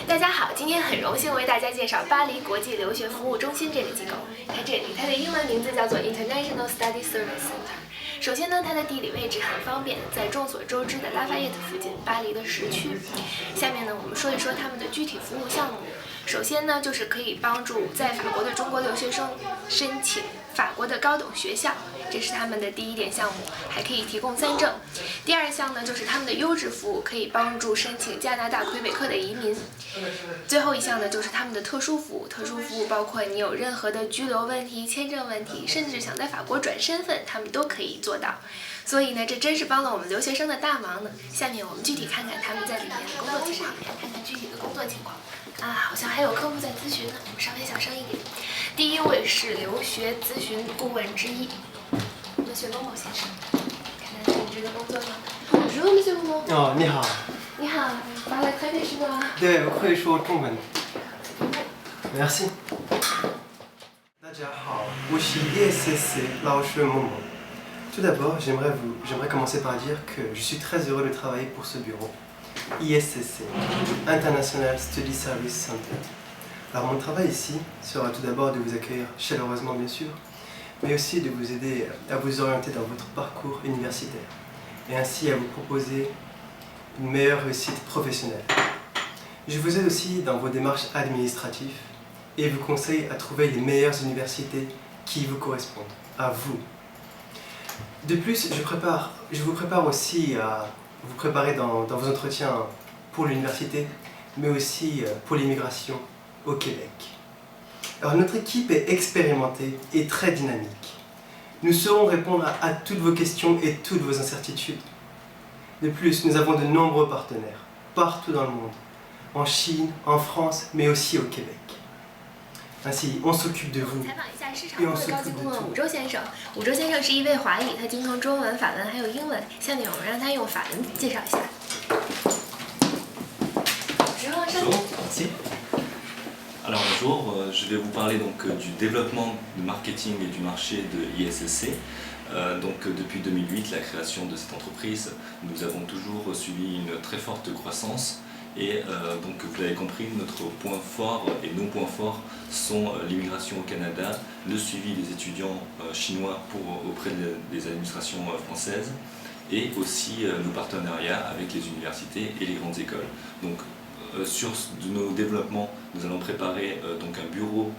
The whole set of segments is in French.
大家好，今天很荣幸为大家介绍巴黎国际留学服务中心这个机构。看这里，它的英文名字叫做 International Study Service Center。首先呢，它的地理位置很方便，在众所周知的拉法叶特附近，巴黎的市区。下面呢，我们说一说他们的具体服务项目。首先呢，就是可以帮助在法国的中国留学生申请法国的高等学校，这是他们的第一点项目，还可以提供3证。第二项呢，就是他们的优质服务，可以帮助申请加拿大魁北克的移民。最后一项呢，就是他们的特殊服务。特殊服务包括你有任何的居留问题、签证问题，甚至想在法国转身份，他们都可以做到。所以呢，这真是帮了我们留学生的大忙呢。下面我们具体看看他们在里面的工作情况，看看具体的工作情况。好像还有客户在咨询呢，我们稍微小声一点。第一位是留学咨询顾问之一，Monsieur某某先生，看看是你这个工作状态。Bonjour, Monsieur某某。哦，你好。你好，parle très bien chinois。对，我可以说中文。Merci。大家好，我是 ISSC 老师某某。Tout d'abord, j'aimerais commencer par dire que je suis très heureux de travailler pour ce bureau. ISSC, International Study Service Center. Alors mon travail ici sera tout d'abord de vous accueillir chaleureusement bien sûr, mais aussi de vous aider à vous orienter dans votre parcours universitaire et ainsi à vous proposer une meilleure réussite professionnelle. Je vous aide aussi dans vos démarches administratives et vous conseille à trouver les meilleures universités qui vous correspondent, à vous. De plus, je vous prépare aussi à vous préparer dans vos entretiens pour l'université, mais aussi pour l'immigration au Québec. Alors notre équipe est expérimentée et très dynamique. Nous saurons répondre à toutes vos questions et toutes vos incertitudes. De plus, nous avons de nombreux partenaires, partout dans le monde, en Chine, en France, mais aussi au Québec. Ainsi, on s'occupe de vous, et on s'occupe de tout. 武周先生，武周先生是一位华裔，他精通中文、法文还有英文。下面我们让他用法文介绍一下。Bonjour, merci. Alors bonjour, je vais vous parler donc du développement, du marketing et du marché de ISSC. Depuis 2008, la création de cette entreprise, nous avons toujours suivi une très forte croissance. Et donc vous l'avez compris, notre point fort et nos points forts sont l'immigration au Canada, le suivi des étudiants chinois auprès des administrations françaises et aussi nos partenariats avec les universités et les grandes écoles. Donc sur nos développements, nous allons préparer donc un bureau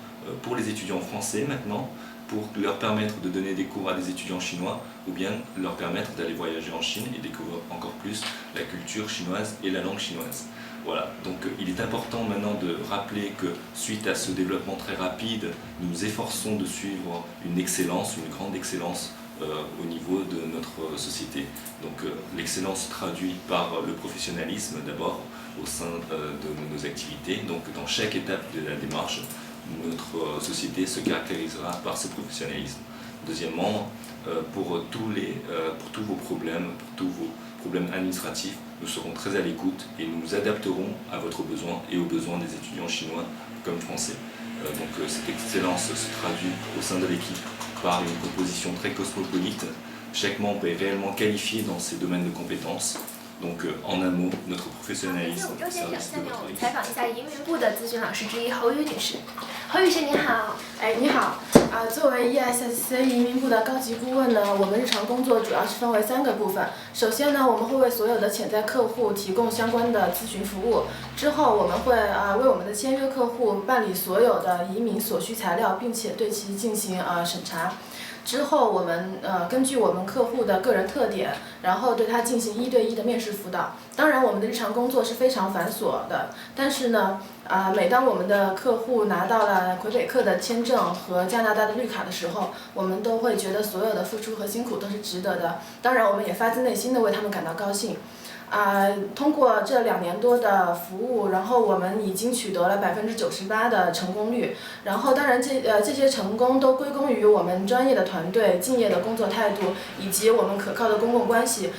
pour les étudiants français maintenant, pour leur permettre de donner des cours à des étudiants chinois ou bien leur permettre d'aller voyager en Chine et découvrir encore plus la culture chinoise et la langue chinoise. Voilà, donc il est important maintenant de rappeler que suite à ce développement très rapide, nous nous efforçons de suivre une excellence, une grande excellence au niveau de notre société. Donc l'excellence se traduit par le professionnalisme d'abord au sein de nos activités. Donc dans chaque étape de la démarche, notre société se caractérisera par ce professionnalisme. Deuxièmement, pour tous vos problèmes, administratifs, nous serons très à l'écoute et nous nous adapterons à votre besoin et aux besoins des étudiants chinois comme français. Cette excellence se traduit au sein de l'équipe par une composition très cosmopolite. Chaque membre est réellement qualifié dans ses domaines de compétences. Donc en un mot, notre professionnalisme au service de votre équipe. 采访一下移民部的咨询老师之一侯宇女士。侯女士你好。你好。作为 ISSC 移民部的高级顾问呢，我们日常工作主要是分为3个部分。首先呢，我们会为所有的潜在客户提供相关的咨询服务。之后我们会为我们的签约客户办理所有的移民所需材料，并且对其进行审查。之后我们根据我们客户的个人特点，然后对他进行1对1的面试辅导。当然我们的日常工作是非常繁琐的，但是呢每当我们的客户拿到了魁北克的签证和加拿大的绿卡的时候，我们都会觉得所有的付出和辛苦都是值得的。当然我们也发自内心的为他们感到高兴。通过这2年多的服务，然后我们已经取得了98%的成功率。然后当然这些成功都归功于我们专业的团队、敬业的工作态度以及我们可靠的公共关系。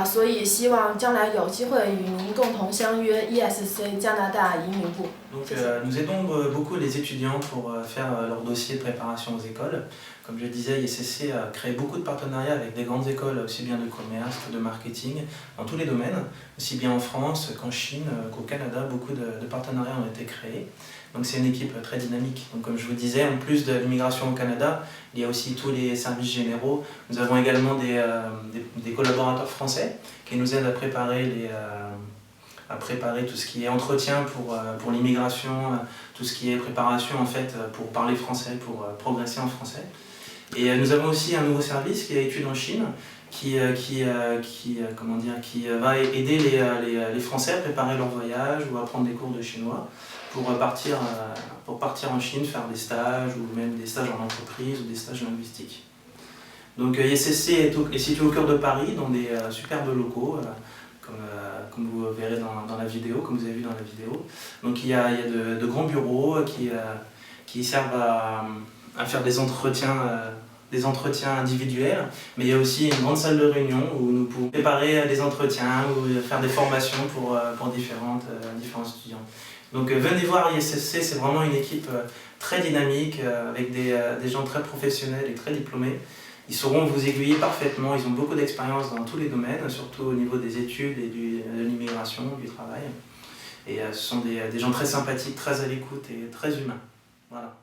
所以希望将来有机会与您共同相约 ISSC 加拿大移民部。Donc nous aidons beaucoup les étudiants pour faire leur dossier de préparation aux écoles. Comme je le disais, ISSC a créé beaucoup de partenariats avec des grandes écoles, aussi bien de commerce que de marketing, dans tous les domaines, aussi bien en France qu'en Chine, qu'au Canada, beaucoup de partenariats ont été créés. Donc c'est une équipe très dynamique. Donc comme je vous disais, en plus de l'immigration au Canada, il y a aussi tous les services généraux. Nous avons également des collaborateurs français qui nous aident à préparer tout ce qui est entretien pour l'immigration, tout ce qui est préparation en fait pour parler français, pour progresser en français. Et nous avons aussi un nouveau service qui est Études en Chine, qui va aider les Français à préparer leur voyage ou à prendre des cours de chinois pour partir en Chine, faire des stages ou même des stages en entreprise ou des stages linguistiques. Donc ISSC est situé au cœur de Paris dans des superbes locaux, comme vous verrez dans la vidéo, comme vous avez vu dans la vidéo. Donc il y a de grands bureaux qui servent à faire des entretiens individuels, mais il y a aussi une grande salle de réunion où nous pouvons préparer des entretiens ou faire des formations pour différents étudiants. Donc venez voir ISSC, c'est vraiment une équipe très dynamique, avec des gens très professionnels et très diplômés. Ils sauront vous aiguiller parfaitement, ils ont beaucoup d'expérience dans tous les domaines, surtout au niveau des études et de l'immigration, du travail. Et ce sont des gens très sympathiques, très à l'écoute et très humains. Voilà.